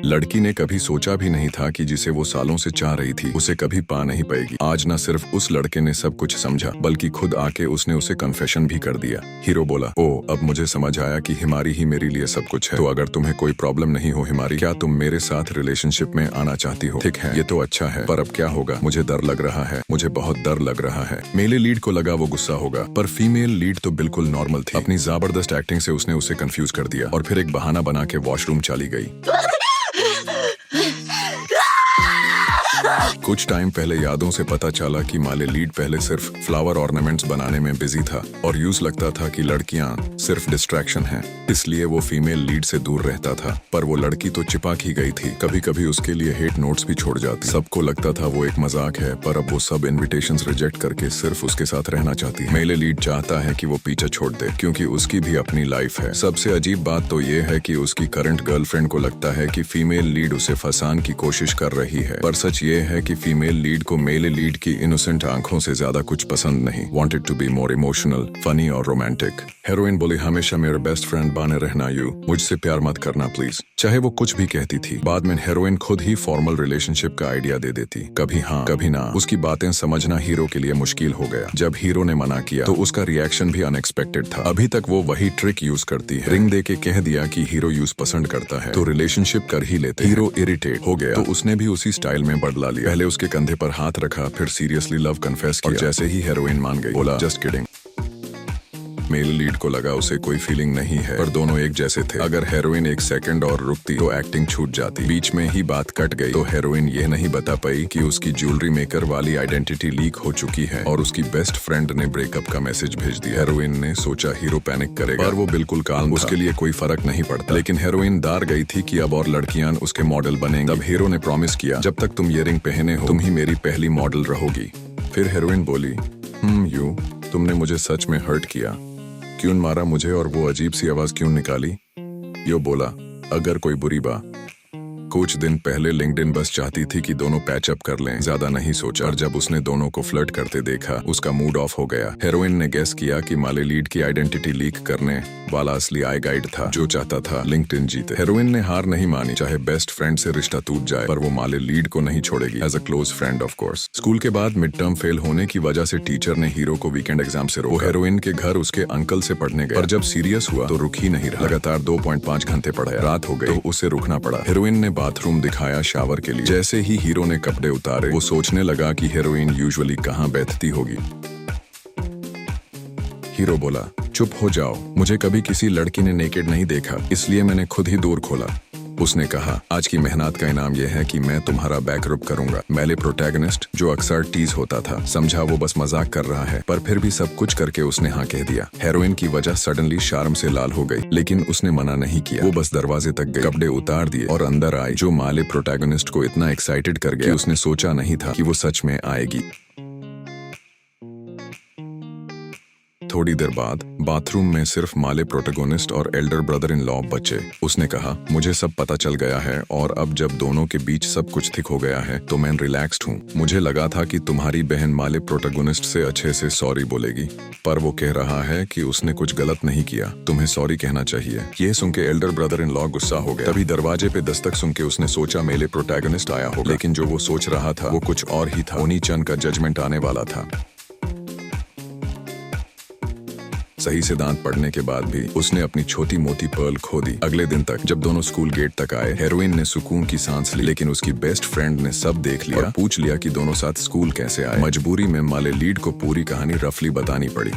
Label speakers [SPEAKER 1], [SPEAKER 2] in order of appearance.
[SPEAKER 1] लड़की ने कभी सोचा भी नहीं था कि जिसे वो सालों से चाह रही थी उसे कभी पा नहीं पाएगी। आज न सिर्फ उस लड़के ने सब कुछ समझा बल्कि खुद आके उसने उसे कन्फेशन भी कर दिया। हीरो बोला, ओ अब मुझे समझ आया कि हिमारी ही मेरे लिए सब कुछ है। तो अगर तुम्हें कोई प्रॉब्लम नहीं हो हिमारी, क्या तुम मेरे साथ रिलेशनशिप में आना चाहती हो? ठीक है, ये तो अच्छा है, पर अब क्या होगा? मुझे डर लग रहा है, मुझे बहुत डर लग रहा है। मेले लीड को लगा वो गुस्सा होगा, पर फीमेल लीड तो बिल्कुल नॉर्मल थी। अपनी जबरदस्त एक्टिंग से उसने उसे कंफ्यूज कर दिया और फिर एक बहाना बना के वॉशरूम चली गई। कुछ टाइम पहले यादों से पता चला कि माले लीड पहले सिर्फ फ्लावर ऑर्नामेंट्स बनाने में बिजी था और यूज लगता था कि लड़कियां सिर्फ डिस्ट्रैक्शन हैं, इसलिए वो फीमेल लीड से दूर रहता था। पर वो लड़की तो चिपक ही गई थी, कभी कभी उसके लिए हेट नोट्स भी छोड़ जाती। सबको लगता था वो एक मजाक है, पर अब वो सब इन्विटेशंस रिजेक्ट करके सिर्फ उसके साथ रहना चाहती है। मेले लीड चाहता है कि वो पीछा छोड़ दे क्योंकि उसकी भी अपनी लाइफ है। सबसे अजीब बात तो ये है कि उसकी करंट गर्लफ्रेंड को लगता है कि फीमेल लीड उसे फंसाने की कोशिश कर रही है, पर सच ये है कि फीमेल लीड को मेल लीड की इनोसेंट आंखों से ज्यादा कुछ पसंद नहीं। Wanted to be more emotional, funny और रोमांटिक। हीरोइन बोली, हमेशा मेरे बेस्ट फ्रेंड बने रहना यू, मुझसे प्यार मत करना प्लीज। चाहे वो कुछ भी कहती थी, बाद में हीरोइन खुद ही फॉर्मल रिलेशनशिप का आइडिया दे देती, कभी हाँ कभी ना। उसकी बातें समझना हीरो के लिए मुश्किल हो गया। जब हीरो ने मना किया तो उसका रिएक्शन भी अनएक्सपेक्टेड था। अभी तक वो वही ट्रिक यूज करती है, रिंग दे के कह दिया कि हीरो यूज पसंद करता है तो रिलेशनशिप कर ही लेते। हीरो इरिटेट हो गया तो उसने भी उसी स्टाइल में बदला लिया। पहले उसके कंधे पर हाथ रखा, फिर सीरियसली लव कन्फेस किया। और जैसे ही हीरोइन मान गई, बोला जस्ट किडिंग। मेल लीड को लगा उसे कोई फीलिंग नहीं है, पर दोनों एक जैसे थे। अगर हीरोइन एक सेकंड और रुकती तो एक्टिंग छूट जाती। बीच में ही बात कट गई तो हीरोइन ये नहीं बता पाई कि उसकी ज्वेलरी मेकर वाली आइडेंटिटी लीक हो चुकी है और उसकी बेस्ट फ्रेंड ने ब्रेकअप का मैसेज भेज दिया। हीरोइन ने सोचा हीरो पैनिक करेगा, पर वो बिल्कुल काम, उसके लिए कोई फर्क नहीं पड़ता। लेकिन हीरोइन दार गई थी कि अब और लड़कियां उसके मॉडल बनेंगी। तब हीरो ने प्रॉमिस किया, जब तक तुम ये रिंग पहने हो तुम ही मेरी पहली मॉडल रहोगी। फिर हीरोइन बोली, यू तुमने मुझे सच में हर्ट किया, क्यों मारा मुझे और वो अजीब सी आवाज क्यों निकाली? यो बोला, अगर कोई बुरी बात। कुछ दिन पहले लिंक्डइन बस चाहती थी कि दोनों पैच अप कर लें, ज्यादा नहीं सोचा। और जब उसने दोनों को फ्लर्ट करते देखा उसका मूड ऑफ हो गया। हीरोइन ने गेस किया कि माले लीड की आइडेंटिटी लीक करने वाला असली आई गाइड था जो चाहता था लिंक्डइन जीते। हीरोइन ने हार नहीं मानी, चाहे बेस्ट फ्रेंड से रिश्ता टूट जाए, पर वो माले लीड को नहीं छोड़ेगी, as a close friend of course. School के बाद मिड टर्म फेल होने की वजह से टीचर ने हीरो को वीकेंड एग्जाम से रोका। हीरोइन के घर उसके अंकल से पढ़ने गया, पर जब सीरियस हुआ तो रुक ही नहीं रहा। लगातार 2.5 घंटे पढ़ाया। रात हो गई तो उसे रुकना पड़ा। हीरोइन ने बाथरूम दिखाया शावर के लिए। जैसे ही हीरो ने कपड़े उतारे वो सोचने लगा कि हीरोइन यूजुअली कहाँ बैठती होगी। हीरो बोला, चुप हो जाओ, मुझे कभी किसी लड़की ने नेकेड नहीं देखा, इसलिए मैंने खुद ही दूर खोला। उसने कहा, आज की मेहनत का इनाम यह है कि मैं तुम्हारा बैकअप करूंगा। मेले प्रोटैगनिस्ट जो अक्सर टीज होता था समझा वो बस मजाक कर रहा है, पर फिर भी सब कुछ करके उसने हाँ कह दिया। हीरोइन की वजह सडनली शर्म से लाल हो गई, लेकिन उसने मना नहीं किया। वो बस दरवाजे तक गई, कपड़े उतार दिए और अंदर आई, जो माले प्रोटैगनिस्ट को इतना एक्साइटेड कर गया कि उसने सोचा नहीं था कि वो सच में आएगी। थोड़ी देर बाद बाथरूम में सिर्फ माले प्रोटैगनिस्ट और एल्डर ब्रदर इन लॉ बचे। उसने कहा, मुझे सब पता चल गया है और अब जब दोनों के बीच सब कुछ ठीक हो गया है तो मैं रिलैक्स्ड हूँ। मुझे लगा था कि तुम्हारी बहन माले प्रोटैगनिस्ट से अच्छे से सॉरी बोलेगी, पर वो कह रहा है कि उसने कुछ गलत नहीं किया, तुम्हें सॉरी कहना चाहिए। ये सुन के एल्डर ब्रदर इन लॉ गुस्सा हो गया। तभी दरवाजे पे दस्तक सुन के उसने सोचा मेले प्रोटैगनिस्ट आया होगा, लेकिन जो वो सोच रहा था वो कुछ और ही था। ओनी चन का जजमेंट आने वाला था। सही से दांत पड़ने के बाद भी उसने अपनी छोटी मोटी पर्ल खो दी। अगले दिन तक जब दोनों स्कूल गेट तक आए, हीरोइन ने सुकून की सांस ली, लेकिन उसकी बेस्ट फ्रेंड ने सब देख लिया और पूछ लिया कि दोनों साथ स्कूल कैसे आए। मजबूरी में माले लीड को पूरी कहानी रफली बतानी पड़ी।